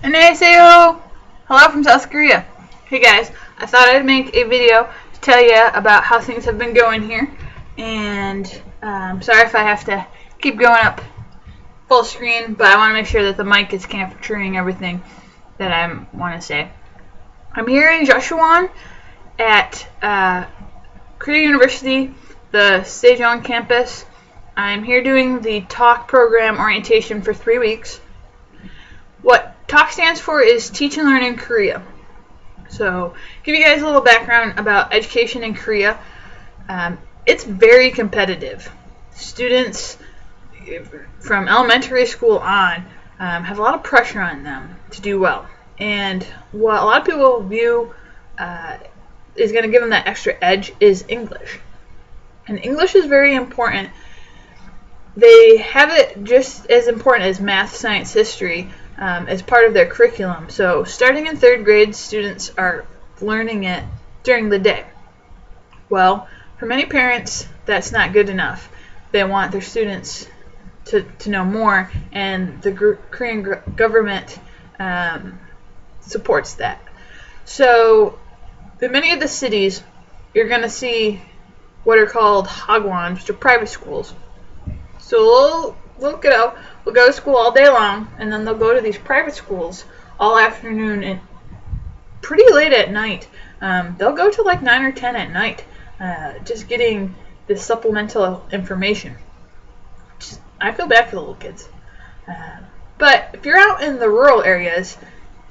Annyeonghaseyo! Hello from South Korea. Hey guys, I thought I'd make a video to tell you about how things have been going here. And sorry if I have to keep going up full screen, but I want to make sure that the mic is capturing everything that I want to say. I'm here in Joshua at Korea University-Sejong Campus. I'm here doing the talk program orientation for 3 weeks. What talk stands for is Teach and Learn in Korea. So, give you guys a little background about education in Korea. It's very competitive. Students from elementary school on have a lot of pressure on them to do well. And what a lot of people view is going to give them that extra edge is English. And English is very important. They have it just as important as math, science, history as part of their curriculum. So starting in 3rd grade, students are learning it during the day. Well, for many parents, that's not good enough. They want their students to know more, and the Korean government supports that. So in many of the cities, you're going to see what are called hagwons, which are private schools. So we'll go to school all day long, and then they'll go to these private schools all afternoon and pretty late at night. They'll go to like 9 or 10 at night, just getting this supplemental information. I feel bad for the little kids. But if you're out in the rural areas,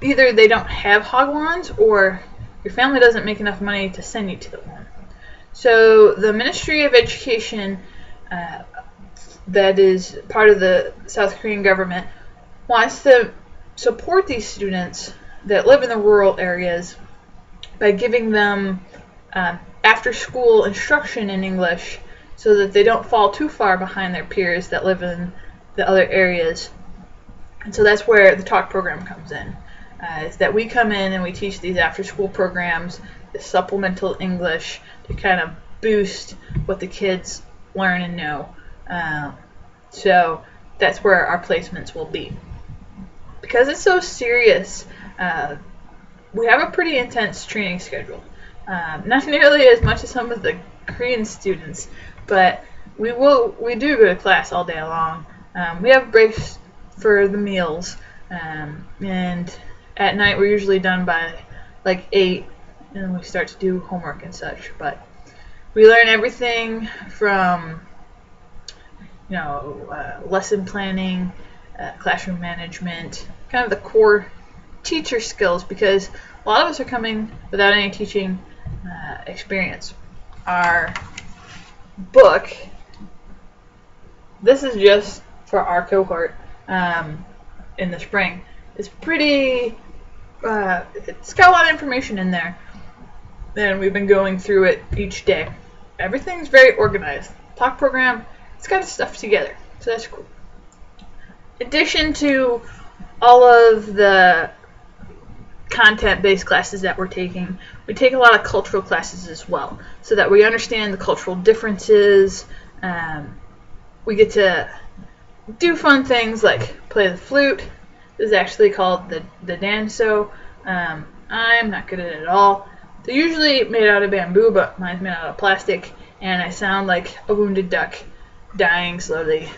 either they don't have hagwons or your family doesn't make enough money to send you to the one. So the Ministry of Education, that is part of the South Korean government, wants to support these students that live in the rural areas by giving them after-school instruction in English so that they don't fall too far behind their peers that live in the other areas. And so that's where the talk program comes in, is that we come in and we teach these after-school programs, the supplemental English, to kind of boost what the kids learn and know. So that's where our placements will be. Because it's so serious, we have a pretty intense training schedule. Not nearly as much as some of the Korean students, but we do go to class all day long. We have breaks for the meals, and at night we're usually done by like 8, and then we start to do homework and such. But we learn everything from lesson planning, classroom management, kind of the core teacher skills, because a lot of us are coming without any teaching experience. Our book, this is just for our cohort in the spring. It's pretty, it's got a lot of information in there, and we've been going through it each day. Everything's very organized. Talk program, it's got its stuff together, so that's cool. In addition to all of the content-based classes that we're taking, we take a lot of cultural classes as well, so that we understand the cultural differences. We get to do fun things like play the flute. This is actually called the danso. I'm not good at it at all. They're usually made out of bamboo, but mine's made out of plastic, and I sound like a wounded duck dying slowly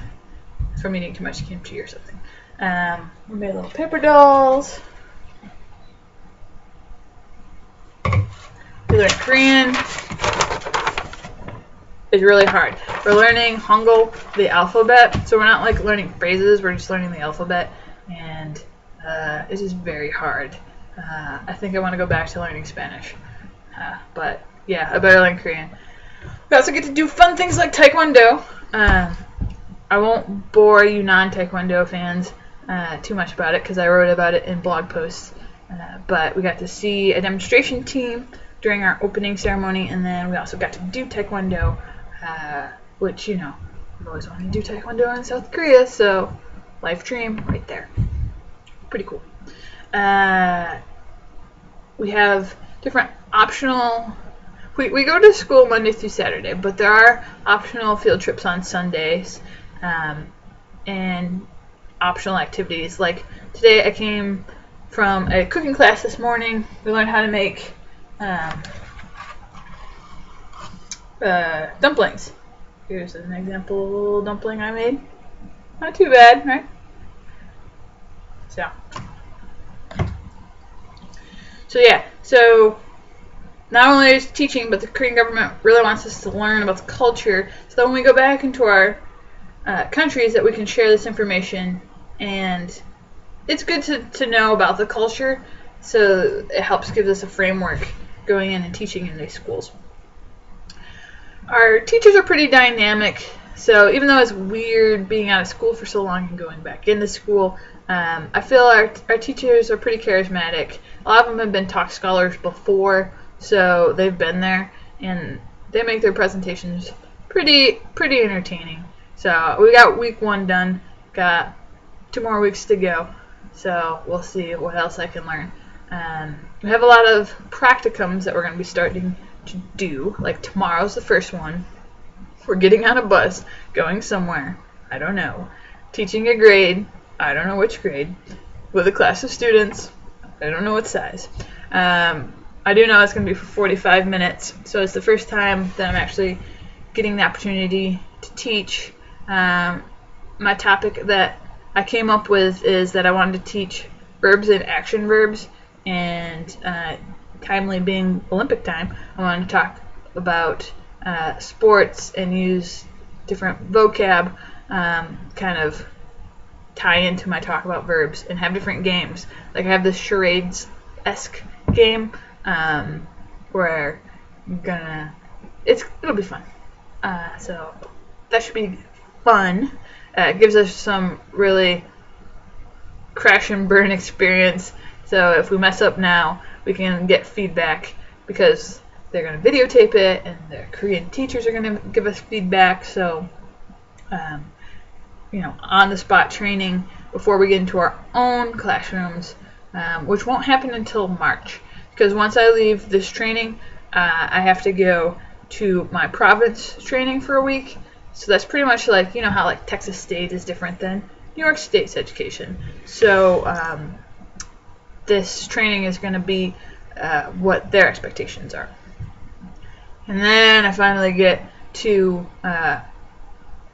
from eating too much kimchi or something. We made little paper dolls. We learn Korean. It's really hard. We're learning Hangul, the alphabet, so we're not like learning phrases, we're just learning the alphabet, and it is very hard. I think I want to go back to learning Spanish. But yeah, I better learn Korean. We also get to do fun things like Taekwondo. I won't bore you non-Taekwondo fans too much about it, because I wrote about it in blog posts. But we got to see a demonstration team during our opening ceremony, and then we also got to do Taekwondo, which, I've always wanted to do Taekwondo in South Korea, so life dream right there. Pretty cool. We have different optional... We go to school Monday through Saturday, but there are optional field trips on Sundays, and optional activities. Like today I came from a cooking class this morning. We learned how to make dumplings. Here's an example dumpling I made. Not too bad, right? So yeah, so not only is teaching, but the Korean government really wants us to learn about the culture, so that when we go back into our countries, that we can share this information. And it's good to know about the culture, so it helps give us a framework going in and teaching in these schools. Our teachers are pretty dynamic, so even though it's weird being out of school for so long and going back into school, I feel our teachers are pretty charismatic. A lot of them have been talk scholars before, so they've been there, and they make their presentations pretty entertaining. So we got week 1 done, got 2 more weeks to go, so we'll see what else I can learn. We have a lot of practicums that we're going to be starting to do, like tomorrow's the first one. We're getting on a bus, going somewhere, I don't know, teaching a grade, I don't know which grade, with a class of students, I don't know what size. I do know it's going to be for 45 minutes, so it's the first time that I'm actually getting the opportunity to teach. My topic that I came up with is that I wanted to teach verbs and action verbs, and timely being Olympic time, I wanted to talk about sports and use different vocab, kind of tie into my talk about verbs, and have different games. Like I have this charades-esque game where it'll be fun. So that should be fun. It gives us some really crash and burn experience. So if we mess up now, we can get feedback because they're going to videotape it, and the Korean teachers are going to give us feedback. So, on-the-spot training before we get into our own classrooms, which won't happen until March. Because once I leave this training, I have to go to my province training for a week. So that's pretty much like, how like Texas State is different than New York State's education. So this training is going to be what their expectations are. And then I finally get to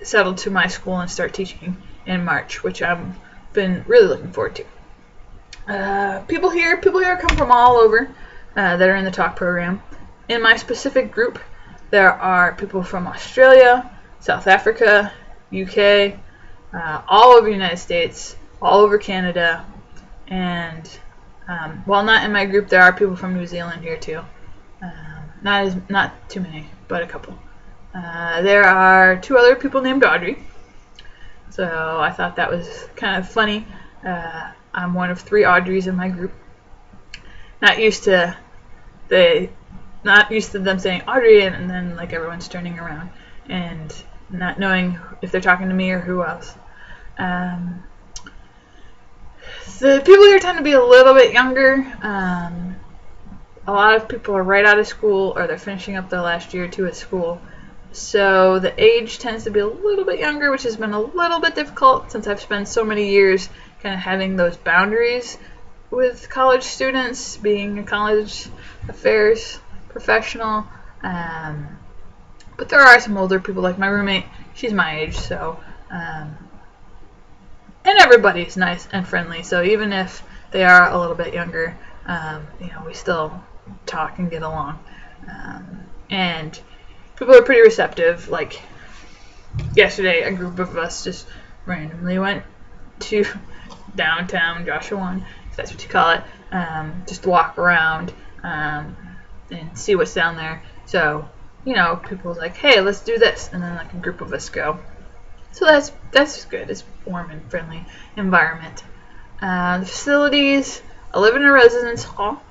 settle to my school and start teaching in March, which I've been really looking forward to. People here come from all over that are in the talk program. In my specific group, there are people from Australia, South Africa, UK, all over the United States, all over Canada, and while not in my group, there are people from New Zealand here too. Not too many, but a couple. There are 2 other people named Audrey, so I thought that was kind of funny. I'm one of 3 Audreys in my group. Not used to them saying Audrey and then like everyone's turning around and not knowing if they're talking to me or who else. The people here tend to be a little bit younger. A lot of people are right out of school, or they're finishing up their last year or 2 at school. So the age tends to be a little bit younger, which has been a little bit difficult since I've spent so many years kind of having those boundaries with college students, being a college affairs professional. But there are some older people, like my roommate. She's my age, so and everybody's nice and friendly. So even if they are a little bit younger, we still talk and get along. And people are pretty receptive. Like yesterday, a group of us just randomly went to downtown Joshua, if that's what you call it, just to walk around and see what's down there. So, people's like, hey, let's do this, and then like a group of us go. So that's good. It's a warm and friendly environment. The facilities, I live in a residence hall.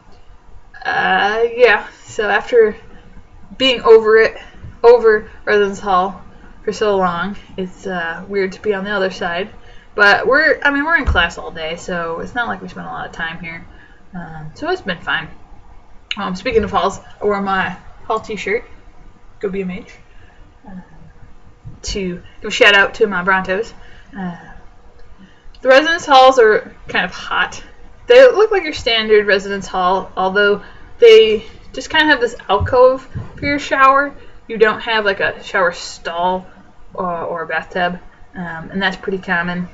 So after being over residence hall for so long, it's weird to be on the other side. But we're in class all day, so it's not like we spend a lot of time here. So it's been fine. Speaking of halls, I wore my hall t-shirt, go be a mage, to give a shout out to my Brontos. The residence halls are kind of hot They look like your standard residence hall, although they just kind of have this alcove for your shower. You don't have like a shower stall or a bathtub, and that's pretty common.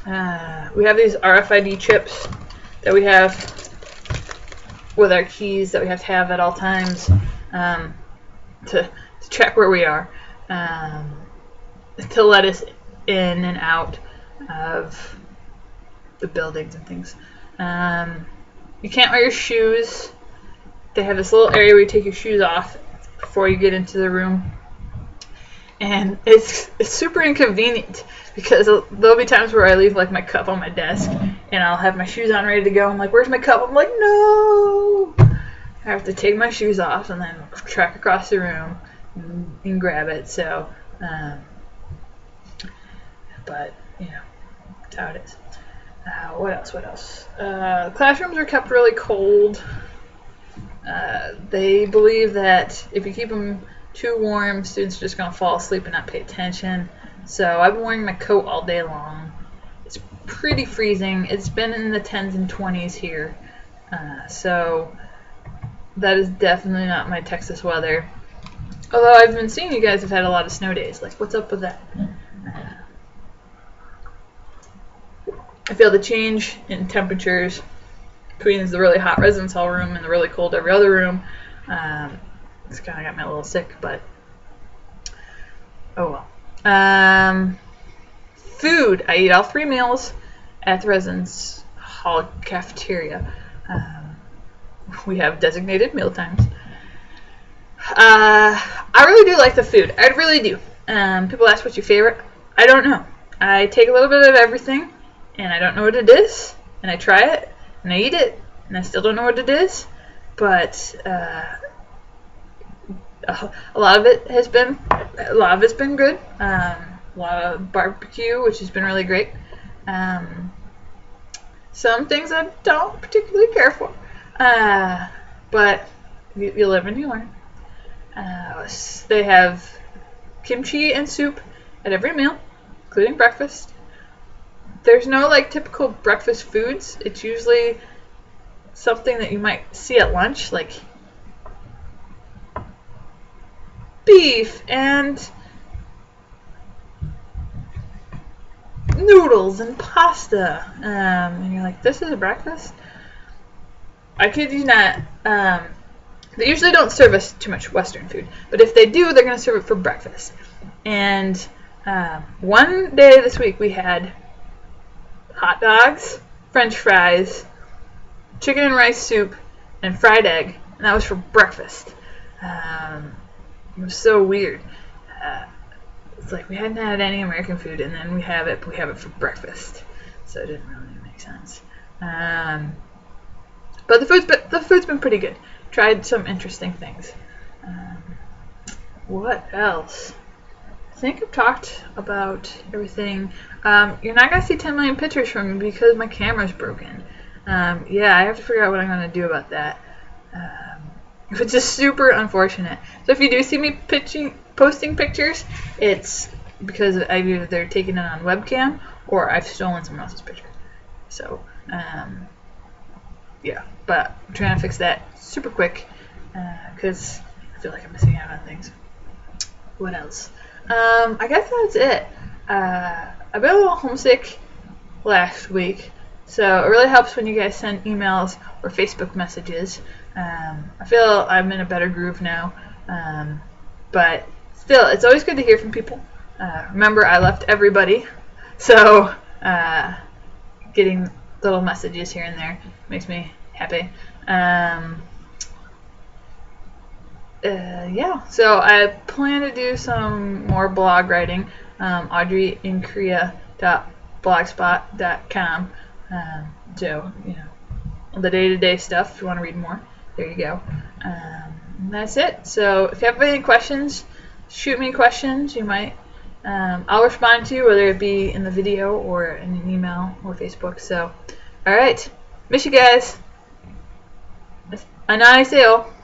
We have these RFID chips that we have with our keys that we have to have at all times to track where we are, to let us in and out of the buildings and things. You can't wear your shoes. They have this little area where you take your shoes off before you get into the room. And it's super inconvenient because there'll be times where I leave like my cup on my desk and I'll have my shoes on ready to go. I'm like, where's my cup? I'm like, no! I have to take my shoes off and then track across the room and grab it. So, but, you know, that's how it is. What else? Classrooms are kept really cold. They believe that if you keep them too warm, students are just going to fall asleep and not pay attention. So I've been wearing my coat all day long. It's pretty freezing. It's been in the 10s and 20s here. So that is definitely not my Texas weather. Although I've been seeing you guys have had a lot of snow days. Like, what's up with that? I feel the change in temperatures between the really hot residence hall room and the really cold every other room. It's kind of got me a little sick, but oh well. Food. I eat all 3 meals at the residence hall cafeteria. We have designated meal times. I really do like the food. I really do. People ask what's your favorite. I don't know. I take a little bit of everything, and I don't know what it is, and I try it, and I eat it, and I still don't know what it is, but a lot of it's been good. A lot of barbecue, which has been really great. Some things I don't particularly care for, but you live and you learn. They have kimchi and soup at every meal, including breakfast. There's no like typical breakfast foods. It's usually something that you might see at lunch, like beef and noodles and pasta. And you're like, this is a breakfast? I kid you not. They usually don't serve us too much Western food, but if they do, they're going to serve it for breakfast. And one day this week we had hot dogs, French fries, chicken and rice soup, and fried egg, and that was for breakfast. It was so weird. It's like we hadn't had any American food, and then we have it for breakfast. So it didn't really make sense. But the food's been pretty good. Tried some interesting things. What else? I think I've talked about everything. You're not going to see 10 million pictures from me because my camera's broken. Yeah, I have to figure out what I'm going to do about that. Which is super unfortunate. So if you do see me posting pictures, it's because I've either taken it on webcam or I've stolen someone else's picture. So, yeah. But I'm trying to fix that super quick because I feel like I'm missing out on things. What else? I guess that's it. I've been a little homesick last week, so it really helps when you guys send emails or Facebook messages. I feel I'm in a better groove now, but still, it's always good to hear from people. Remember, I left everybody, so getting little messages here and there makes me happy. Yeah, so I plan to do some more blog writing. Audrey in Korea.blogspot.com. So, you know, the day-to-day stuff. If you want to read more, there you go. And that's it. So if you have any questions, shoot me questions. You might. I'll respond to you, whether it be in the video or in an email or Facebook. So, all right. Miss you guys. 안녕하세요.